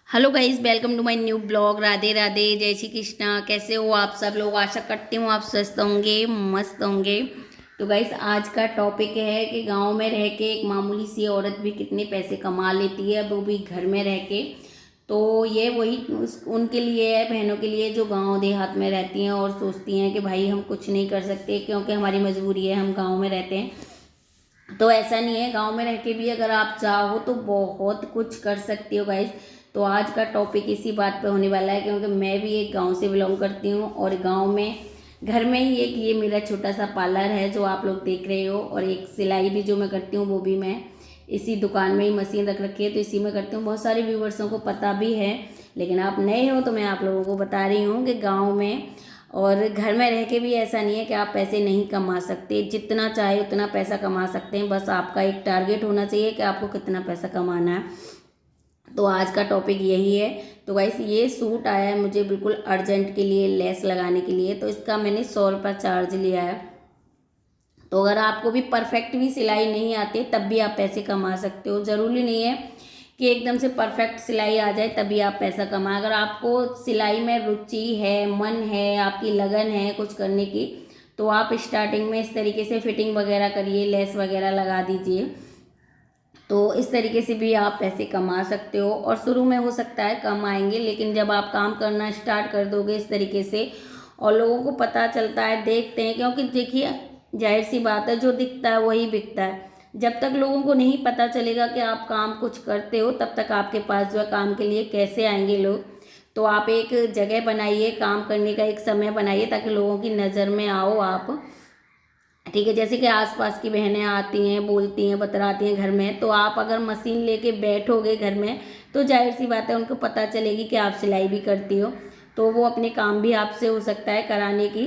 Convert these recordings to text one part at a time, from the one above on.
Hello guys, welcome to my new blog. Radhe Radhe, जय श्री कृष्णा। कैसे हो आप सब लोग? आशा करती हूँ आप स्वस्थ होंगे, मस्त होंगे। तो गाइस, आज का टॉपिक है कि गांव में रह के एक मामूली सी औरत भी कितने पैसे कमा लेती है, वो भी घर में रह के। तो ये वही उनके लिए है, बहनों के लिए, जो गांव देहात में रहती हैं और सोचती हैं कि भाई हम कुछ नहीं कर सकते क्योंकि हमारी मजबूरी है, हम गाँव में रहते हैं। तो ऐसा नहीं है, गांव में रह के भी अगर आप चाहो तो बहुत कुछ कर सकती हो गाइस। तो आज का टॉपिक इसी बात पे होने वाला है, क्योंकि मैं भी एक गांव से बिलोंग करती हूँ और गांव में घर में ही एक ये मेरा छोटा सा पार्लर है जो आप लोग देख रहे हो। और एक सिलाई भी जो मैं करती हूँ वो भी मैं इसी दुकान में ही मशीन रख रखी है, तो इसी में करती हूँ। बहुत सारे व्यूवर्सों को पता भी है, लेकिन आप नए हो तो मैं आप लोगों को बता रही हूँ कि गाँव में और घर में रह के भी ऐसा नहीं है कि आप पैसे नहीं कमा सकते। जितना चाहे उतना पैसा कमा सकते हैं, बस आपका एक टारगेट होना चाहिए कि आपको कितना पैसा कमाना है। तो आज का टॉपिक यही है। तो गाइस, ये सूट आया है मुझे बिल्कुल अर्जेंट के लिए, लेस लगाने के लिए, तो इसका मैंने 100 रुपये चार्ज लिया है। तो अगर आपको भी परफेक्ट भी सिलाई नहीं आती तब भी आप पैसे कमा सकते हो। ज़रूरी नहीं है कि एकदम से परफेक्ट सिलाई आ जाए तभी आप पैसा कमाएं। अगर आपको सिलाई में रुचि है, मन है, आपकी लगन है कुछ करने की, तो आप स्टार्टिंग में इस तरीके से फिटिंग वगैरह करिए, लेस वगैरह लगा दीजिए। तो इस तरीके से भी आप पैसे कमा सकते हो। और शुरू में हो सकता है कम आएंगे, लेकिन जब आप काम करना स्टार्ट कर दोगे इस तरीके से और लोगों को पता चलता है, देखते हैं, क्योंकि देखिए जाहिर सी बात है, जो दिखता है वही बिकता है। जब तक लोगों को नहीं पता चलेगा कि आप काम कुछ करते हो, तब तक आपके पास जो है काम के लिए कैसे आएंगे लोग। तो आप एक जगह बनाइए, काम करने का एक समय बनाइए ताकि लोगों की नज़र में आओ आप। ठीक है, जैसे कि आसपास की बहनें आती हैं, बोलती हैं, बतराती हैं घर में, तो आप अगर मशीन लेके बैठोगे घर में तो जाहिर सी बात है उनको पता चलेगी कि आप सिलाई भी करती हो। तो वो अपने काम भी आपसे हो सकता है कराने की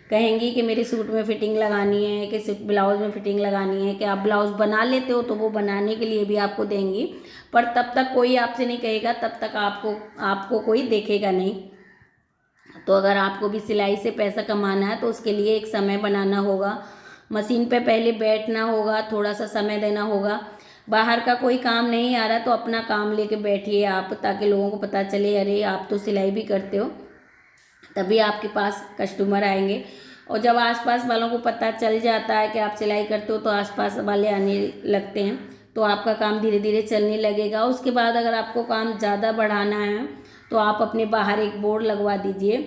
कहेंगी कि मेरे सूट में फिटिंग लगानी है, कि सूट ब्लाउज में फिटिंग लगानी है, कि आप ब्लाउज बना लेते हो, तो वो बनाने के लिए भी आपको देंगी। पर तब तक कोई आपसे नहीं कहेगा, तब तक आपको आपको कोई देखेगा नहीं। तो अगर आपको भी सिलाई से पैसा कमाना है तो उसके लिए एक समय बनाना होगा, मशीन पे पहले बैठना होगा, थोड़ा सा समय देना होगा। बाहर का कोई काम नहीं आ रहा तो अपना काम लेके बैठिए आप, ताकि लोगों को पता चले अरे आप तो सिलाई भी करते हो, तभी आपके पास कस्टमर आएंगे। और जब आसपास वालों को पता चल जाता है कि आप सिलाई करते हो तो आसपास वाले आने लगते हैं, तो आपका काम धीरे धीरे चलने लगेगा। उसके बाद अगर आपको काम ज़्यादा बढ़ाना है तो आप अपने बाहर एक बोर्ड लगवा दीजिए,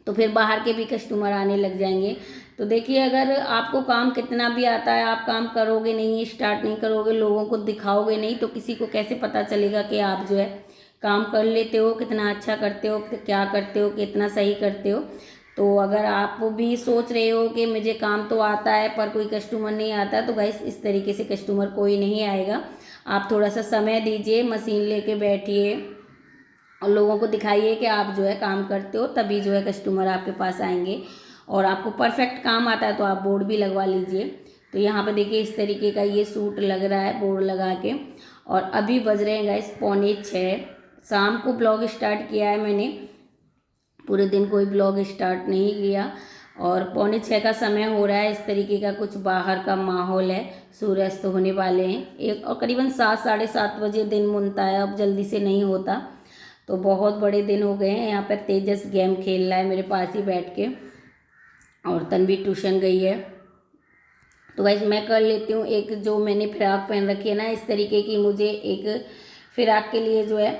तो फिर बाहर के भी कस्टमर आने लग जाएंगे। तो देखिए, अगर आपको काम कितना भी आता है, आप काम करोगे नहीं, स्टार्ट नहीं करोगे, लोगों को दिखाओगे नहीं, तो किसी को कैसे पता चलेगा कि आप जो है काम कर लेते हो, कितना अच्छा करते हो, क्या करते हो, कितना सही करते हो। तो अगर आप भी सोच रहे हो कि मुझे काम तो आता है पर कोई कस्टमर नहीं आता, तो गाइस इस तरीके से कस्टमर कोई नहीं आएगा। आप थोड़ा सा समय दीजिए, मशीन लेके बैठिए और लोगों को दिखाइए कि आप जो है काम करते हो, तभी जो है कस्टमर आपके पास आएंगे। और आपको परफेक्ट काम आता है तो आप बोर्ड भी लगवा लीजिए। तो यहाँ पे देखिए इस तरीके का ये सूट लग रहा है बोर्ड लगा के। और अभी बज रहे हैं गाइस 5:45। शाम को ब्लॉग स्टार्ट किया है मैंने, पूरे दिन कोई ब्लॉग स्टार्ट नहीं किया। और 5:45 का समय हो रहा है, इस तरीके का कुछ बाहर का माहौल है, सूर्यास्त होने वाले हैं एक, और करीबन 7 साढ़े 7 बजे दिन मुनता है, अब जल्दी से नहीं होता। तो बहुत बड़े दिन हो गए हैं। यहाँ पर तेजस गेम खेल रहा है मेरे पास ही बैठ के, और तन्वी ट्यूशन गई है। तो वैसे मैं कर लेती हूँ एक, जो मैंने फ्राक पहन रखी है ना, इस तरीके की मुझे एक फ्राक के लिए जो है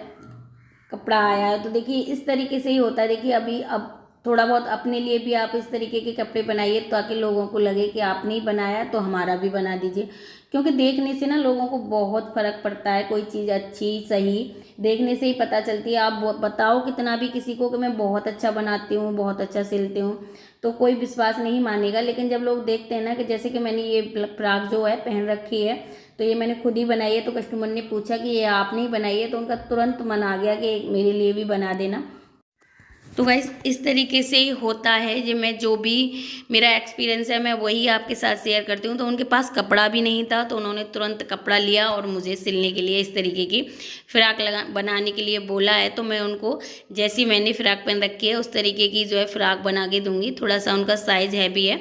कपड़ा आया है। तो देखिए इस तरीके से ही होता है। देखिए अभी अब थोड़ा बहुत अपने लिए भी आप इस तरीके के कपड़े बनाइए ताकि लोगों को लगे कि आपने ही बनाया, तो हमारा भी बना दीजिए। क्योंकि देखने से ना लोगों को बहुत फर्क पड़ता है, कोई चीज़ अच्छी सही देखने से ही पता चलती है। आप बताओ कितना भी किसी को कि मैं बहुत अच्छा बनाती हूँ, बहुत अच्छा सिलती हूँ, तो कोई विश्वास नहीं मानेगा। लेकिन जब लोग देखते हैं ना, कि जैसे कि मैंने ये फ्राक जो है पहन रखी है, तो ये मैंने खुद ही बनाई है, तो कस्टमर ने पूछा कि ये आपने ही बनाई है, तो उनका तुरंत मन आ गया कि मेरे लिए भी बना देना। तो गाइस इस तरीके से ही होता है। जो मैं जो भी मेरा एक्सपीरियंस है मैं वही आपके साथ शेयर करती हूँ। तो उनके पास कपड़ा भी नहीं था, तो उन्होंने तुरंत कपड़ा लिया और मुझे सिलने के लिए इस तरीके की फ़्राक बनाने के लिए बोला है। तो मैं उनको जैसी मैंने फ़्राक पहन रखी है उस तरीके की जो है फ़्राक बना के दूँगी। थोड़ा सा उनका साइज़ हैवी है,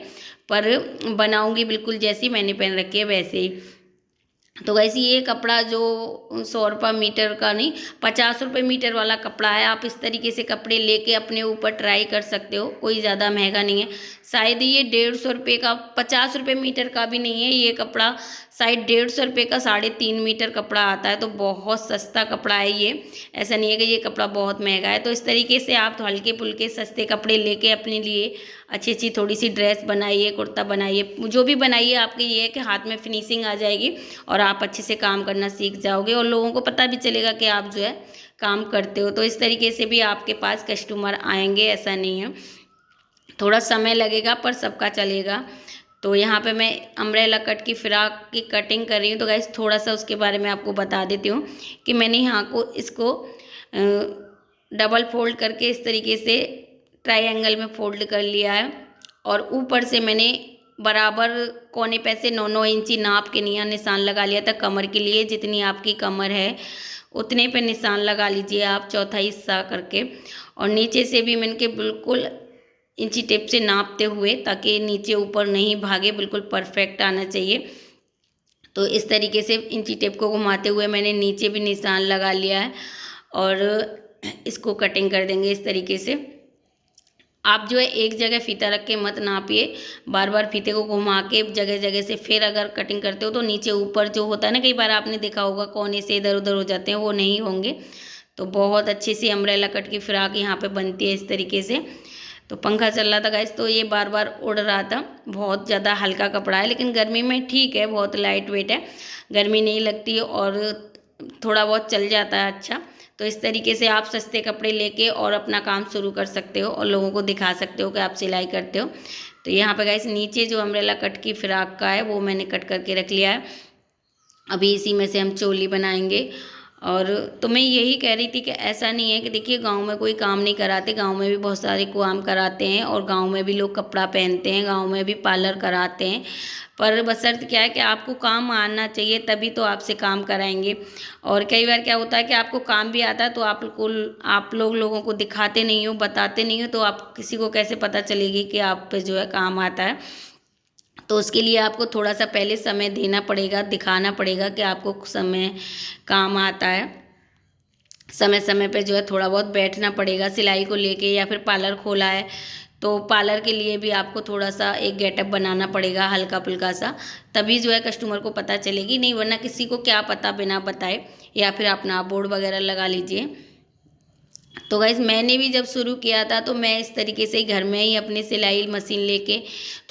पर बनाऊँगी बिल्कुल जैसी मैंने पहन रखी है वैसे ही। तो वैसे ये कपड़ा जो 100 रुपये मीटर का नहीं, 50 रुपये मीटर वाला कपड़ा है। आप इस तरीके से कपड़े लेके अपने ऊपर ट्राई कर सकते हो, कोई ज़्यादा महंगा नहीं है। शायद ये 150 रुपये का, 50 रुपये मीटर का भी नहीं है ये कपड़ा, शायद 150 रुपये का 3.5 मीटर कपड़ा आता है। तो बहुत सस्ता कपड़ा है ये, ऐसा नहीं है कि ये कपड़ा बहुत महंगा है। तो इस तरीके से आप तो हल्के फुल्के सस्ते कपड़े लेके अपने लिए अच्छी अच्छी थोड़ी सी ड्रेस बनाइए, कुर्ता बनाइए, जो भी बनाइए। आपके ये है कि हाथ में फिनिशिंग आ जाएगी और आप अच्छे से काम करना सीख जाओगे और लोगों को पता भी चलेगा कि आप जो है काम करते हो। तो इस तरीके से भी आपके पास कस्टमर आएंगे, ऐसा नहीं है। थोड़ा समय लगेगा पर सबका चलेगा। तो यहाँ पे मैं अम्ब्रेला कट की फ़्रॉक की कटिंग कर रही हूँ। तो गाइस थोड़ा सा उसके बारे में आपको बता देती हूँ कि मैंने यहाँ को इसको डबल फोल्ड करके इस तरीके से ट्रायंगल में फोल्ड कर लिया है और ऊपर से मैंने बराबर कोने पे से 9-9 इंची नाप के निशान लगा लिया था कमर के लिए। जितनी आपकी कमर है उतने पे निशान लगा लीजिए आप, चौथा हिस्सा करके। और नीचे से भी मैंने के बिल्कुल इंची टेप से नापते हुए, ताकि नीचे ऊपर नहीं भागे, बिल्कुल परफेक्ट आना चाहिए। तो इस तरीके से इंची टेप को घुमाते हुए मैंने नीचे भी निशान लगा लिया है और इसको कटिंग कर देंगे इस तरीके से। आप जो है एक जगह फीता रख के मत नापिए, बार बार फीते को घुमा के जगह जगह से फिर अगर कटिंग करते हो तो नीचे ऊपर जो होता है ना, कई बार आपने देखा होगा कोने से इधर उधर हो जाते हैं, वो नहीं होंगे। तो बहुत अच्छी सी अम्ब्रेला कट की फ्रॉक यहाँ पे बनती है इस तरीके से। तो पंखा चल रहा था गाइस, तो ये बार बार उड़ रहा था। बहुत ज़्यादा हल्का कपड़ा है लेकिन गर्मी में ठीक है, बहुत लाइट वेट है, गर्मी नहीं लगती और थोड़ा बहुत चल जाता है अच्छा। तो इस तरीके से आप सस्ते कपड़े लेके और अपना काम शुरू कर सकते हो और लोगों को दिखा सकते हो कि आप सिलाई करते हो। तो यहाँ पे गाइस नीचे जो अम्ब्रेला कट की फ्रॉक का है वो मैंने कट करके रख लिया है। अभी इसी में से हम चोली बनाएंगे। और तो मैं यही कह रही थी कि ऐसा नहीं है कि देखिए गांव में कोई काम नहीं कराते, गांव में भी बहुत सारे काम कराते हैं और गांव में भी लोग कपड़ा पहनते हैं, गांव में भी पार्लर कराते हैं। पर बशर्ते क्या है कि आपको काम आना चाहिए, तभी तो आपसे काम कराएंगे। और कई बार क्या होता है कि आपको काम भी आता है तो आप लोग लोगों को दिखाते नहीं हो, बताते नहीं हो, तो आप किसी को कैसे पता चलेगी कि आप पे जो है काम आता है। तो उसके लिए आपको थोड़ा सा पहले समय देना पड़ेगा, दिखाना पड़ेगा कि आपको समय काम आता है। समय समय पे जो है थोड़ा बहुत बैठना पड़ेगा सिलाई को लेके, या फिर पार्लर खोला है तो पार्लर के लिए भी आपको थोड़ा सा एक गेटअप बनाना पड़ेगा हल्का फुल्का सा, तभी जो है कस्टमर को पता चलेगी। नहीं वरना किसी को क्या पता बिना बताए, या फिर अपना बोर्ड वगैरह लगा लीजिए। तो गाइस मैंने भी जब शुरू किया था तो मैं इस तरीके से घर में ही अपनी सिलाई मशीन लेके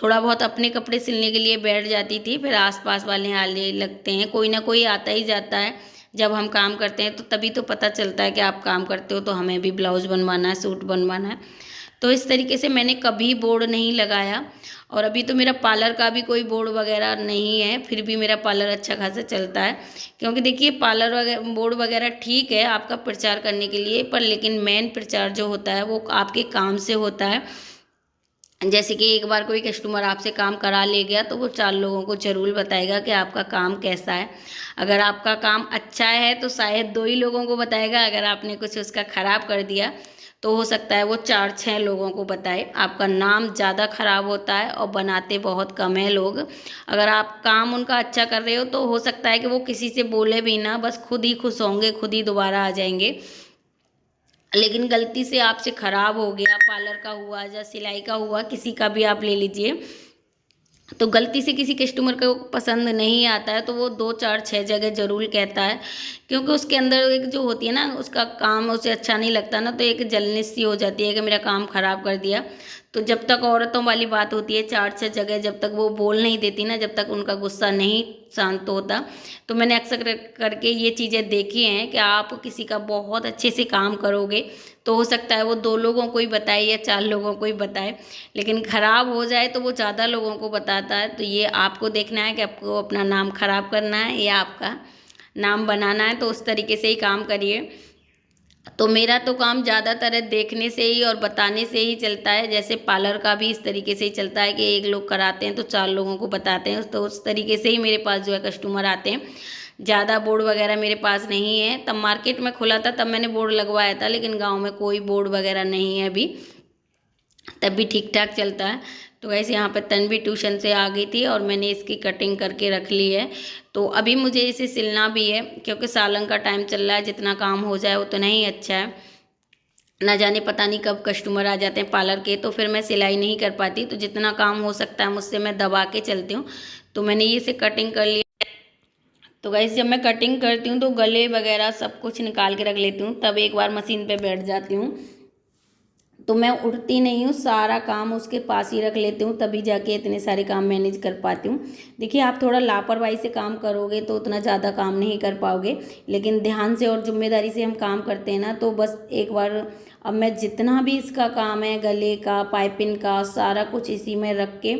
थोड़ा बहुत अपने कपड़े सिलने के लिए बैठ जाती थी। फिर आसपास वाले आने लगते हैं, कोई ना कोई आता ही जाता है। जब हम काम करते हैं तो तभी तो पता चलता है कि आप काम करते हो, तो हमें भी ब्लाउज बनवाना है, सूट बनवाना है। तो इस तरीके से मैंने कभी बोर्ड नहीं लगाया। और अभी तो मेरा पार्लर का भी कोई बोर्ड वगैरह नहीं है, फिर भी मेरा पार्लर अच्छा खासा चलता है। क्योंकि देखिए पार्लर वगैरह बोर्ड वगैरह ठीक है आपका प्रचार करने के लिए, पर लेकिन मेन प्रचार जो होता है वो आपके काम से होता है। जैसे कि एक बार कोई कस्टमर आपसे काम करा ले गया तो वो 4 लोगों को ज़रूर बताएगा कि आपका काम कैसा है। अगर आपका काम अच्छा है तो शायद 2 ही लोगों को बताएगा, अगर आपने कुछ उसका ख़राब कर दिया तो हो सकता है वो 4-6 लोगों को बताए। आपका नाम ज़्यादा ख़राब होता है और बनाते बहुत कम है लोग। अगर आप काम उनका अच्छा कर रहे हो तो हो सकता है कि वो किसी से बोले भी ना, बस खुद ही खुश होंगे, खुद ही दोबारा आ जाएंगे। लेकिन गलती से आपसे ख़राब हो गया, पार्लर का हुआ या सिलाई का हुआ, किसी का भी आप ले लीजिए, तो गलती से किसी कस्टमर को पसंद नहीं आता है तो वो 2-4-6 जगह ज़रूर कहता है। क्योंकि उसके अंदर एक जो होती है ना, उसका काम उसे अच्छा नहीं लगता ना, तो एक जलनेस सी हो जाती है कि मेरा काम ख़राब कर दिया। तो जब तक औरतों वाली बात होती है 4-6 जगह, जब तक वो बोल नहीं देती ना, जब तक उनका गुस्सा नहीं शांत होता। तो मैंने अक्सर करके ये चीज़ें देखी हैं कि आप किसी का बहुत अच्छे से काम करोगे तो हो सकता है वो 2 लोगों को ही बताए या 4 लोगों को ही बताए, लेकिन ख़राब हो जाए तो वो ज़्यादा लोगों को बताता है। तो ये आपको देखना है कि आपको अपना नाम ख़राब करना है या आपका नाम बनाना है, तो उस तरीके से ही काम करिए। तो मेरा तो काम ज़्यादातर देखने से ही और बताने से ही चलता है। जैसे पार्लर का भी इस तरीके से ही चलता है कि 1 लोग कराते हैं तो 4 लोगों को बताते हैं, तो उस तरीके से ही मेरे पास जो है कस्टमर आते हैं। ज़्यादा बोर्ड वगैरह मेरे पास नहीं है। तब मार्केट में खुला था तब मैंने बोर्ड लगवाया था, लेकिन गांव में कोई बोर्ड वगैरह नहीं है अभी। तब भी ठीक ठाक चलता है। तो वैसे यहाँ पे तन्वी ट्यूशन से आ गई थी और मैंने इसकी कटिंग करके रख ली है। तो अभी मुझे इसे सिलना भी है क्योंकि सालन का टाइम चल रहा है, जितना काम हो जाए उतना ही अच्छा है। ना जाने पता नहीं कब कस्टमर आ जाते हैं पार्लर के, तो फिर मैं सिलाई नहीं कर पाती। तो जितना काम हो सकता है मुझसे मैं दबा के चलती हूँ। तो मैंने ये से कटिंग कर लिया। तो गाइस जब मैं कटिंग करती हूँ तो गले वगैरह सब कुछ निकाल के रख लेती हूँ, तब एक बार मशीन पे बैठ जाती हूँ। तो मैं उठती नहीं हूँ, सारा काम उसके पास ही रख लेती हूँ, तभी जाके इतने सारे काम मैनेज कर पाती हूँ। देखिए आप थोड़ा लापरवाही से काम करोगे तो उतना ज़्यादा काम नहीं कर पाओगे, लेकिन ध्यान से और जिम्मेदारी से हम काम करते हैं ना, तो बस एक बार अब मैं जितना भी इसका काम है गले का पाइपिंग का सारा कुछ इसी में रख के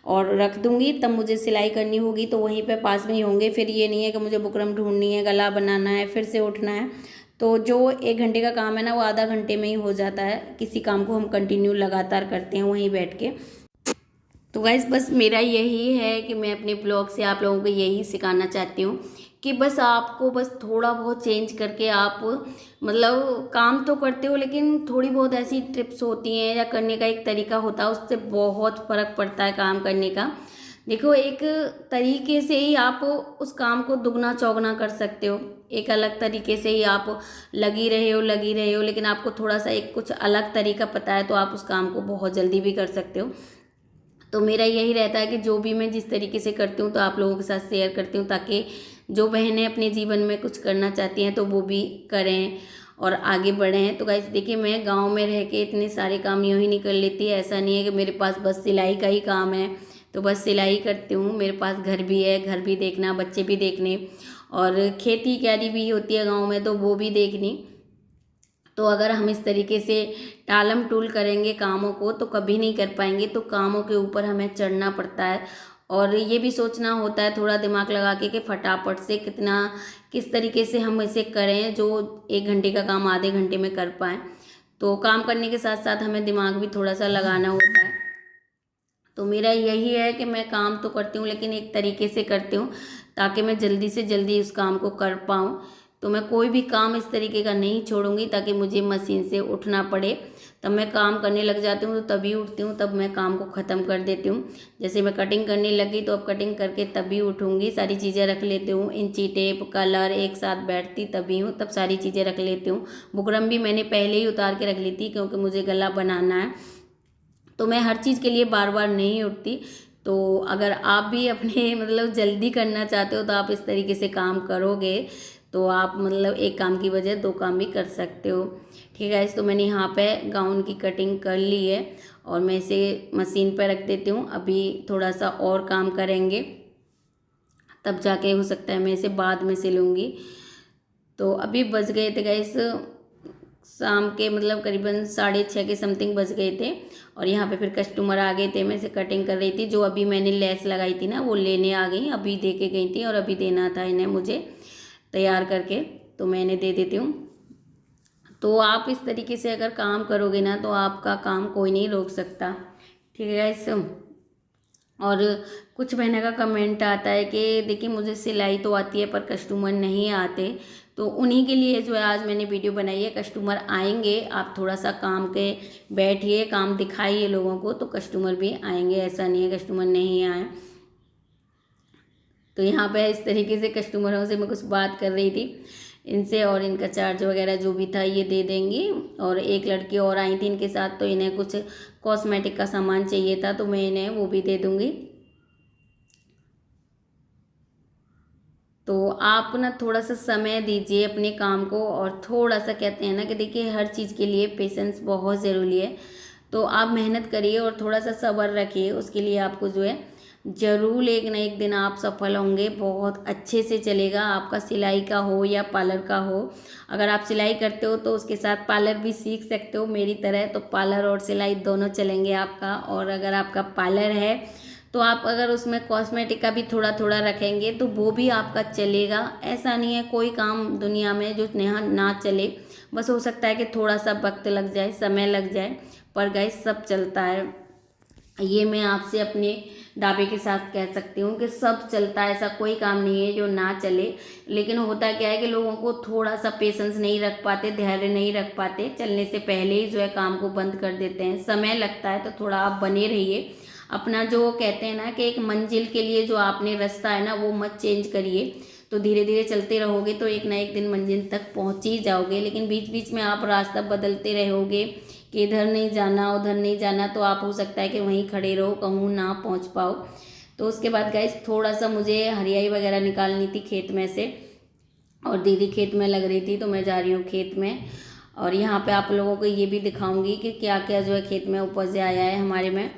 और रख दूँगी। तब मुझे सिलाई करनी होगी तो वहीं पे पास में ही होंगे। फिर ये नहीं है कि मुझे बुकरम ढूंढनी है, गला बनाना है, फिर से उठना है। तो जो 1 घंटे का काम है ना वो आधा घंटे में ही हो जाता है। किसी काम को हम कंटिन्यू लगातार करते हैं वहीं बैठ के। तो गाइस बस मेरा यही है कि मैं अपने ब्लॉग से आप लोगों को यही सिखाना चाहती हूँ कि बस आपको बस थोड़ा बहुत चेंज करके आप मतलब काम तो करते हो, लेकिन थोड़ी बहुत ऐसी टिप्स होती हैं या करने का एक तरीका होता है, उससे बहुत फ़र्क पड़ता है काम करने का। देखो एक तरीके से ही आप उस काम को दुगना चौगना कर सकते हो। एक अलग तरीके से ही आप लगी रहे हो, लेकिन आपको थोड़ा सा एक कुछ अलग तरीका पता है तो आप उस काम को बहुत जल्दी भी कर सकते हो। तो मेरा यही रहता है कि जो भी मैं जिस तरीके से करती हूँ तो आप लोगों के साथ शेयर करती हूँ, ताकि जो बहनें अपने जीवन में कुछ करना चाहती हैं तो वो भी करें और आगे बढ़ें। तो गाइस देखिए मैं गांव में रह के इतने सारे काम यूँ ही नहीं कर लेती। ऐसा नहीं है कि मेरे पास बस सिलाई का ही काम है तो बस सिलाई करती हूँ। मेरे पास घर भी है, घर भी देखना, बच्चे भी देखने, और खेती क्यारी भी होती है गाँव में तो वो भी देखनी। तो अगर हम इस तरीके से टालम टूल करेंगे कामों को तो कभी नहीं कर पाएंगे। तो कामों के ऊपर हमें चढ़ना पड़ता है और ये भी सोचना होता है थोड़ा दिमाग लगा के कि फटाफट से कितना किस तरीके से हम इसे करें जो 1 घंटे का काम आधे घंटे में कर पाएँ। तो काम करने के साथ साथ हमें दिमाग भी थोड़ा सा लगाना होता है। तो मेरा यही है कि मैं काम तो करती हूँ लेकिन एक तरीके से करती हूँ ताकि मैं जल्दी से जल्दी उस काम को कर पाऊँ। तो मैं कोई भी काम इस तरीके का नहीं छोड़ूंगी ताकि मुझे मशीन से उठना पड़े। तब मैं काम करने लग जाती हूँ तो तभी उठती हूँ, तब मैं काम को ख़त्म कर देती हूँ। जैसे मैं कटिंग करने लगी तो अब कटिंग करके तभी उठूँगी, सारी चीज़ें रख लेती हूँ, इंची टेप कलर एक साथ बैठती तभी हूँ, तब सारी चीज़ें रख लेती हूँ। बुकरम भी मैंने पहले ही उतार के रख ली थी क्योंकि मुझे गला बनाना है। तो मैं हर चीज़ के लिए बार बार नहीं उठती। तो अगर आप भी अपने मतलब जल्दी करना चाहते हो तो आप इस तरीके से काम करोगे तो आप मतलब एक काम की बजाय 2 काम भी कर सकते हो। ठीक है, तो मैंने यहाँ पे गाउन की कटिंग कर ली है और मैं इसे मशीन पर रख देती हूँ। अभी थोड़ा सा और काम करेंगे तब जाके हो सकता है मैं इसे बाद में सिलूँगी। तो अभी बज गए थे गाइस शाम के मतलब करीबन 6:30 के समथिंग बज गए थे और यहाँ पे फिर कस्टमर आ गए थे। मैं इसे कटिंग कर रही थी, जो अभी मैंने लेस लगाई थी ना वो लेने आ गई, अभी दे के गई थी और अभी देना था इन्हें मुझे तैयार करके, तो मैं इन्हें दे देती हूँ। तो आप इस तरीके से अगर काम करोगे ना तो आपका काम कोई नहीं रोक सकता। ठीक है गाइस। और कुछ बहनों का कमेंट आता है कि देखिए मुझे सिलाई तो आती है पर कस्टमर नहीं आते, तो उन्हीं के लिए जो है आज मैंने वीडियो बनाई है। कस्टमर आएंगे, आप थोड़ा सा काम के बैठिए, काम दिखाइए लोगों को तो कस्टमर भी आएंगे, ऐसा नहीं है कस्टमर नहीं आए। तो यहाँ पे इस तरीके से कस्टमरों से मैं कुछ बात कर रही थी इनसे, और इनका चार्ज वगैरह जो भी था ये दे देंगी। और एक लड़की और आई थी इनके साथ, तो इन्हें कुछ कॉस्मेटिक का सामान चाहिए था तो मैं इन्हें वो भी दे दूँगी। तो आप ना थोड़ा सा समय दीजिए अपने काम को, और थोड़ा सा कहते हैं ना कि देखिए हर चीज़ के लिए पेशेंस बहुत ज़रूरी है। तो आप मेहनत करिए और थोड़ा सा सब्र रखिए, उसके लिए आपको जो है ज़रूर एक ना एक दिन आप सफल होंगे। बहुत अच्छे से चलेगा, आपका सिलाई का हो या पार्लर का हो। अगर आप सिलाई करते हो तो उसके साथ पार्लर भी सीख सकते हो मेरी तरह, तो पार्लर और सिलाई दोनों चलेंगे आपका। और अगर आपका पार्लर है तो आप अगर उसमें कॉस्मेटिक का भी थोड़ा थोड़ा रखेंगे तो वो भी आपका चलेगा। ऐसा नहीं है कोई काम दुनिया में जो नेहा ना चले, बस हो सकता है कि थोड़ा सा वक्त लग जाए, समय लग जाए, पर गाइस सब चलता है। ये मैं आपसे अपने दावे के साथ कह सकती हूँ कि सब चलता है, ऐसा कोई काम नहीं है जो ना चले। लेकिन होता क्या है कि लोगों को थोड़ा सा पेशेंस नहीं रख पाते, धैर्य नहीं रख पाते, चलने से पहले ही जो है काम को बंद कर देते हैं। समय लगता है, तो थोड़ा आप बने रहिए। अपना जो कहते हैं ना कि एक मंजिल के लिए जो आपने रास्ता है ना वो मत चेंज करिए। तो धीरे धीरे चलते रहोगे तो एक ना एक दिन मंजिल तक पहुंच ही जाओगे। लेकिन बीच बीच में आप रास्ता बदलते रहोगे कि इधर नहीं जाना उधर नहीं जाना, तो आप हो सकता है कि वहीं खड़े रहो, कहूँ ना पहुंच पाओ। तो उसके बाद गाइस थोड़ा सा मुझे हरियाई वगैरह निकालनी थी खेत में से, और दीदी खेत में लग रही थी, तो मैं जा रही हूँ खेत में। और यहाँ पे आप लोगों को ये भी दिखाऊंगी कि क्या क्या जो है खेत में उपज आया है हमारे में।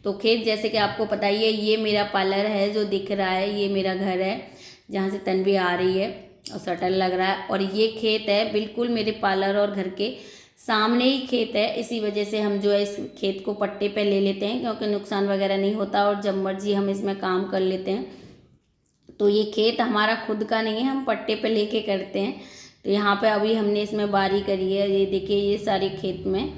तो खेत जैसे कि आपको पता ही है, ये मेरा पार्लर है जो दिख रहा है, ये मेरा घर है जहाँ से तन्वी आ रही है और शटर लग रहा है। और ये खेत है बिल्कुल मेरे पार्लर और घर के सामने ही खेत है। इसी वजह से हम जो है इस खेत को पट्टे पे ले लेते हैं, क्योंकि नुकसान वगैरह नहीं होता और जब मर्जी हम इसमें काम कर लेते हैं। तो ये खेत हमारा खुद का नहीं है, हम पट्टे पे लेके करते हैं। तो यहाँ पे अभी हमने इसमें बारी करी है, ये देखिए ये सारे खेत में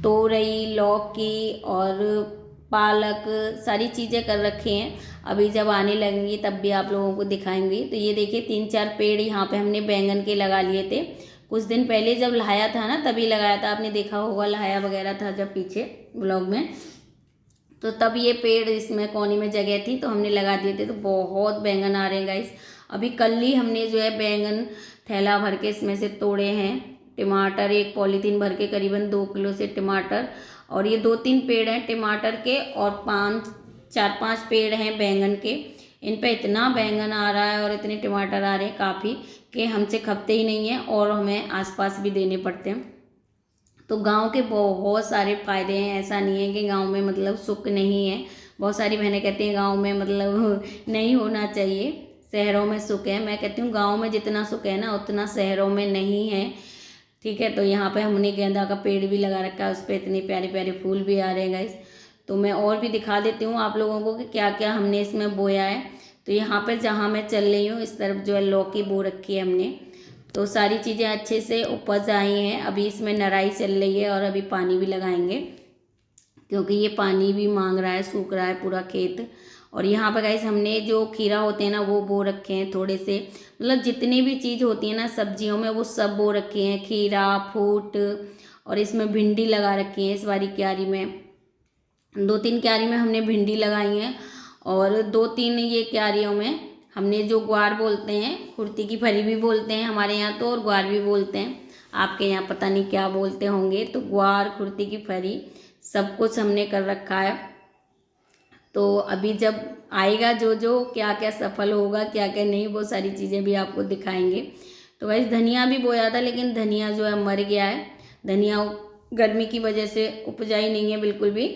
तोरई, लौकी और पालक सारी चीज़ें कर रखे हैं। अभी जब आने लगेंगी तब भी आप लोगों को दिखाएंगे। तो ये देखिए 3-4 पेड़ यहाँ पे हमने बैंगन के लगा लिए थे। कुछ दिन पहले जब लाया था ना तभी लगाया था, आपने देखा होगा लाया वगैरह था जब पीछे ब्लॉग में, तो तब ये पेड़ इसमें कोने में जगह थी तो हमने लगा दिए थे। तो बहुत बैंगन आ रहे हैं गाइस। अभी कल ही हमने जो है बैंगन थैला भर के इसमें से तोड़े हैं। टमाटर एक पॉलीथीन भर के करीबन 2 किलो से टमाटर, और ये 2-3 पेड़ हैं टमाटर के और 4-5 पेड़ हैं बैंगन के। इन पे इतना बैंगन आ रहा है और इतने टमाटर आ रहे हैं काफ़ी कि हमसे खपते ही नहीं हैं और हमें आसपास भी देने पड़ते हैं। तो गांव के बहुत सारे फ़ायदे हैं, ऐसा नहीं है कि गांव में मतलब सुख नहीं है। बहुत सारी बहनें कहती हैं गांव में मतलब नहीं होना चाहिए, शहरों में सुख है। मैं कहती हूँ गांव में जितना सुख है ना उतना शहरों में नहीं है। ठीक है, तो यहाँ पे हमने गेंदा का पेड़ भी लगा रखा है, उस पर इतने प्यारे प्यारे फूल भी आ रहे हैं गाइस। तो मैं और भी दिखा देती हूँ आप लोगों को कि क्या क्या हमने इसमें बोया है। तो यहाँ पे जहाँ मैं चल रही हूँ इस तरफ जो है लौकी बो रखी है हमने। तो सारी चीज़ें अच्छे से उपज आई हैं। अभी इसमें नराई चल रही है और अभी पानी भी लगाएंगे, क्योंकि ये पानी भी मांग रहा है, सूख रहा है पूरा खेत। और यहाँ पर गाइस हमने जो खीरा होते हैं ना वो बो रखे हैं थोड़े से, मतलब जितनी भी चीज़ होती है ना सब्जियों में वो सब बो रखे हैं, खीरा, फूट, और इसमें भिंडी लगा रखी है। इस बारी क्यारी में 2-3 क्यारी में हमने भिंडी लगाई है, और 2-3 ये क्यारियों में हमने जो ग्वार बोलते हैं, कुर्ती की फली भी बोलते हैं हमारे यहाँ तो, और ग्वार भी बोलते हैं, आपके यहाँ पता नहीं क्या बोलते होंगे। तो ग्वार, कुर्ती की फली सब कुछ हमने कर रखा है। तो अभी जब आएगा जो जो क्या क्या सफल होगा क्या क्या नहीं, वो सारी चीज़ें भी आपको दिखाएंगे। तो वैसे धनिया भी बोया था लेकिन धनिया जो है मर गया है, धनिया गर्मी की वजह से उपजाई नहीं है बिल्कुल भी।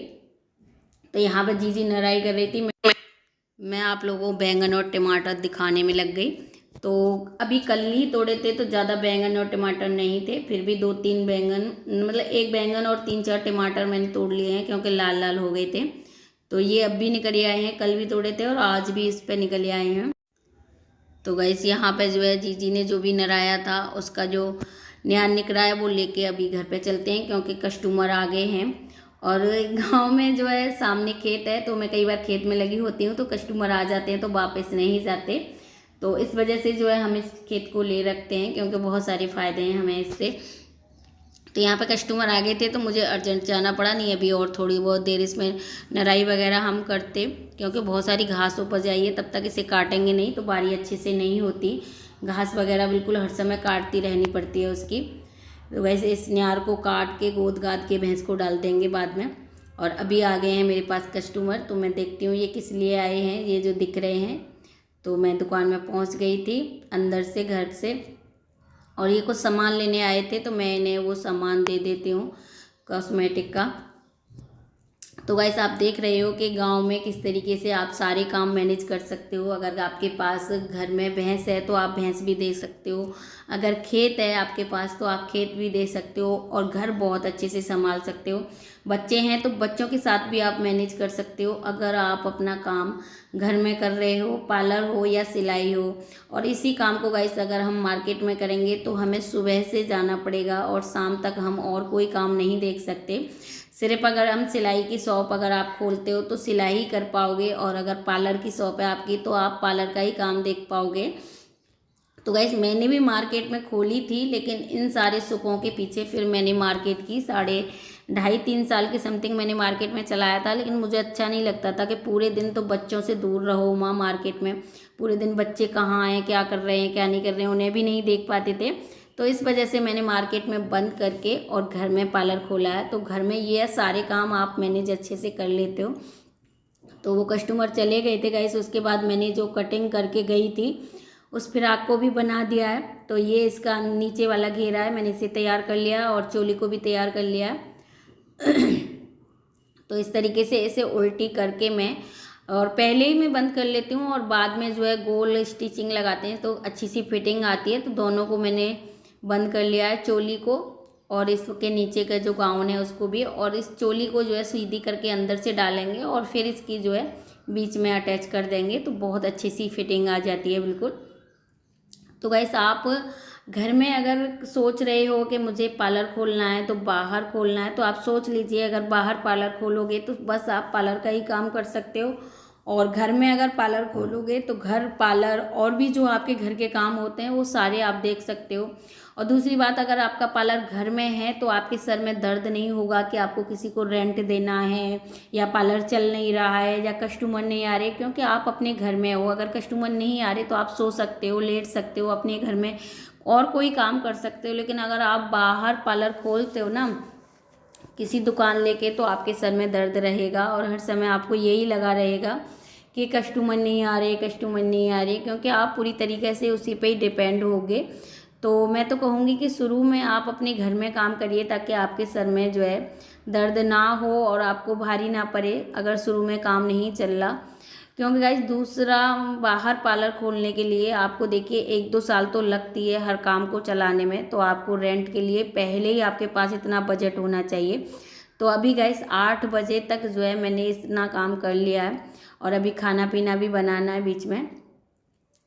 तो यहाँ पर जीजी नराई कर रही थी, मैं आप लोगों को बैंगन और टमाटर दिखाने में लग गई। तो अभी कल ही तोड़े थे तो ज़्यादा बैंगन और टमाटर नहीं थे, फिर भी 2-3 बैंगन, मतलब 1 बैंगन और 3-4 टमाटर मैंने तोड़ लिए हैं क्योंकि लाल लाल हो गए थे। तो ये अब भी निकल आए हैं, कल भी तोड़े थे और आज भी इस पे निकल आए हैं। तो गैस यहाँ पे जो है जीजी ने जो भी नराया था उसका जो न्यान निकला है वो लेके अभी घर पे चलते हैं, क्योंकि कस्टमर आ गए हैं। और गांव में जो है सामने खेत है, तो मैं कई बार खेत में लगी होती हूँ तो कस्टमर आ जाते हैं तो वापस नहीं जाते। तो इस वजह से जो है हम इस खेत को ले रखते हैं, क्योंकि बहुत सारे फ़ायदे हैं हमें इससे। तो यहाँ पे कस्टमर आ गए थे तो मुझे अर्जेंट जाना पड़ा, नहीं अभी और थोड़ी बहुत देर इसमें नराई वगैरह हम करते, क्योंकि बहुत सारी घास उपज आई है, तब तक इसे काटेंगे नहीं तो बारी अच्छे से नहीं होती। घास वगैरह बिल्कुल हर समय काटती रहनी पड़ती है उसकी। तो वैसे इस न्यार को काट के गोद गाद के भैंस को डाल देंगे बाद में। और अभी आ गए हैं मेरे पास कस्टमर, तो मैं देखती हूँ ये किस लिए आए हैं, ये जो दिख रहे हैं। तो मैं दुकान में पहुँच गई थी अंदर से, घर से, और ये कुछ सामान लेने आए थे तो मैं इन्हें वो सामान दे देती हूँ कॉस्मेटिक का। तो गाइस आप देख रहे हो कि गांव में किस तरीके से आप सारे काम मैनेज कर सकते हो। अगर आपके पास घर में भैंस है तो आप भैंस भी दे सकते हो, अगर खेत है आपके पास तो आप खेत भी दे सकते हो, और घर बहुत अच्छे से संभाल सकते हो। बच्चे हैं तो बच्चों के साथ भी आप मैनेज कर सकते हो। अगर आप अपना काम घर में कर रहे हो, पार्लर हो या सिलाई हो, और इसी काम को गाइस अगर हम मार्केट में करेंगे तो हमें सुबह से जाना पड़ेगा और शाम तक हम और कोई काम नहीं देख सकते। सिर्फ अगर हम सिलाई की शॉप अगर आप खोलते हो तो सिलाई ही कर पाओगे, और अगर पार्लर की शॉप है आपकी तो आप पार्लर का ही काम देख पाओगे। तो गाइस मैंने भी मार्केट में खोली थी, लेकिन इन सारे सुखों के पीछे फिर मैंने मार्केट की 2.5-3 साल के समथिंग मैंने मार्केट में चलाया था। लेकिन मुझे अच्छा नहीं लगता था कि पूरे दिन तो बच्चों से दूर रहो वहाँ मार्केट में, पूरे दिन बच्चे कहाँ हैं, क्या कर रहे हैं, क्या नहीं कर रहे हैं, उन्हें भी नहीं देख पाते थे। तो इस वजह से मैंने मार्केट में बंद करके और घर में पार्लर खोला है। तो घर में ये सारे काम आप मैनेज अच्छे से कर लेते हो। तो वो कस्टमर चले गए थे गाइस, उसके बाद मैंने जो कटिंग करके गई थी उस फिराक को भी बना दिया है। तो ये इसका नीचे वाला घेरा है, मैंने इसे तैयार कर लिया और चोली को भी तैयार कर लिया है। तो इस तरीके से इसे उल्टी करके मैं, और पहले ही मैं बंद कर लेती हूँ और बाद में जो है गोल स्टिचिंग लगाते हैं तो अच्छी सी फिटिंग आती है। तो दोनों को मैंने बंद कर लिया है, चोली को और इसके नीचे का जो गाउन है उसको भी। और इस चोली को जो है सीधी करके अंदर से डालेंगे और फिर इसकी जो है बीच में अटैच कर देंगे, तो बहुत अच्छी सी फिटिंग आ जाती है बिल्कुल। तो गाइस आप घर में अगर सोच रहे हो कि मुझे पार्लर खोलना है तो बाहर खोलना है, तो आप सोच लीजिए अगर बाहर पार्लर खोलोगे तो बस आप पार्लर का ही काम कर सकते हो, और घर में अगर पार्लर खोलोगे तो घर पार्लर और भी जो आपके घर के काम होते हैं वो सारे आप देख सकते हो। और दूसरी बात, अगर आपका पार्लर घर में है तो आपके सर में दर्द नहीं होगा कि आपको किसी को रेंट देना है या पार्लर चल नहीं रहा है या कस्टमर नहीं आ रहे, क्योंकि आप अपने घर में हो। अगर कस्टमर नहीं आ रहे तो आप सो सकते हो, लेट सकते हो अपने घर में और कोई काम कर सकते हो। लेकिन अगर आप बाहर पार्लर खोलते हो ना किसी दुकान लेके, तो आपके सर में दर्द रहेगा और हर समय आपको यही लगा रहेगा कि कस्टमर नहीं आ रहे, कस्टमर नहीं आ रहे, क्योंकि आप पूरी तरीके से उसी पे ही डिपेंड होगे। तो मैं तो कहूँगी कि शुरू में आप अपने घर में काम करिए ताकि आपके सर में जो है दर्द ना हो और आपको भारी ना पड़े अगर शुरू में काम नहीं चल रहा। क्योंकि गाइस दूसरा, बाहर पार्लर खोलने के लिए आपको देखिए 1-2 साल तो लगती है हर काम को चलाने में। तो आपको रेंट के लिए पहले ही आपके पास इतना बजट होना चाहिए। तो अभी गाइस 8 बजे तक जो है मैंने इतना काम कर लिया है, और अभी खाना पीना भी बनाना है बीच में।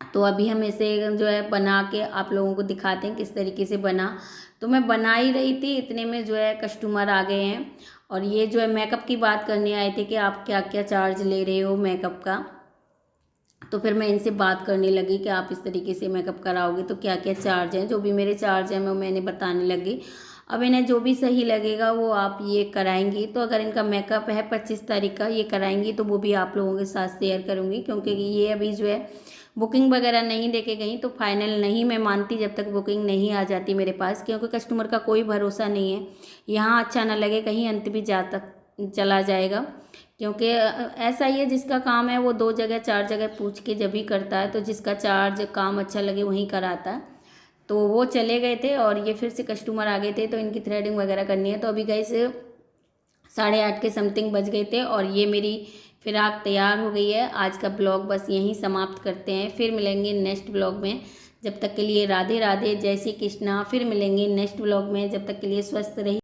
तो अभी हम इसे जो है बना के आप लोगों को दिखाते हैं किस तरीके से बना। तो मैं बना ही रही थी, इतने में जो है कस्टमर आ गए हैं, और ये जो है मेकअप की बात करने आए थे कि आप क्या क्या चार्ज ले रहे हो मेकअप का। तो फिर मैं इनसे बात करने लगी कि आप इस तरीके से मेकअप कराओगे तो क्या क्या चार्ज हैं। जो भी मेरे चार्ज हैं मैंने बताने लगी। अब इन्हें जो भी सही लगेगा वो आप ये कराएंगी। तो अगर इनका मेकअप है 25 तारीख का, ये कराएंगी तो वो भी आप लोगों के साथ शेयर करूँगी, क्योंकि ये अभी जो है बुकिंग वगैरह नहीं देके गई। तो फाइनल नहीं मैं मानती जब तक बुकिंग नहीं आ जाती मेरे पास, क्योंकि कस्टमर का कोई भरोसा नहीं है। यहाँ अच्छा ना लगे कहीं अंत भी चला जाएगा, क्योंकि ऐसा ही है जिसका काम है वो 2 जगह 4 जगह पूछ के जब ही करता है। तो जिसका चार्ज काम अच्छा लगे वहीं कराता है। तो वो चले गए थे और ये फिर से कस्टमर आ गए थे, तो इनकी थ्रेडिंग वगैरह करनी है। तो अभी गाइस 8:30 के समथिंग बज गए थे और ये मेरी फिराक तैयार हो गई है। आज का ब्लॉग बस यहीं समाप्त करते हैं, फिर मिलेंगे नेक्स्ट ब्लॉग में। जब तक के लिए राधे राधे, जय श्री कृष्णा। फिर मिलेंगे नेक्स्ट ब्लॉग में, जब तक के लिए स्वस्थ रहिए।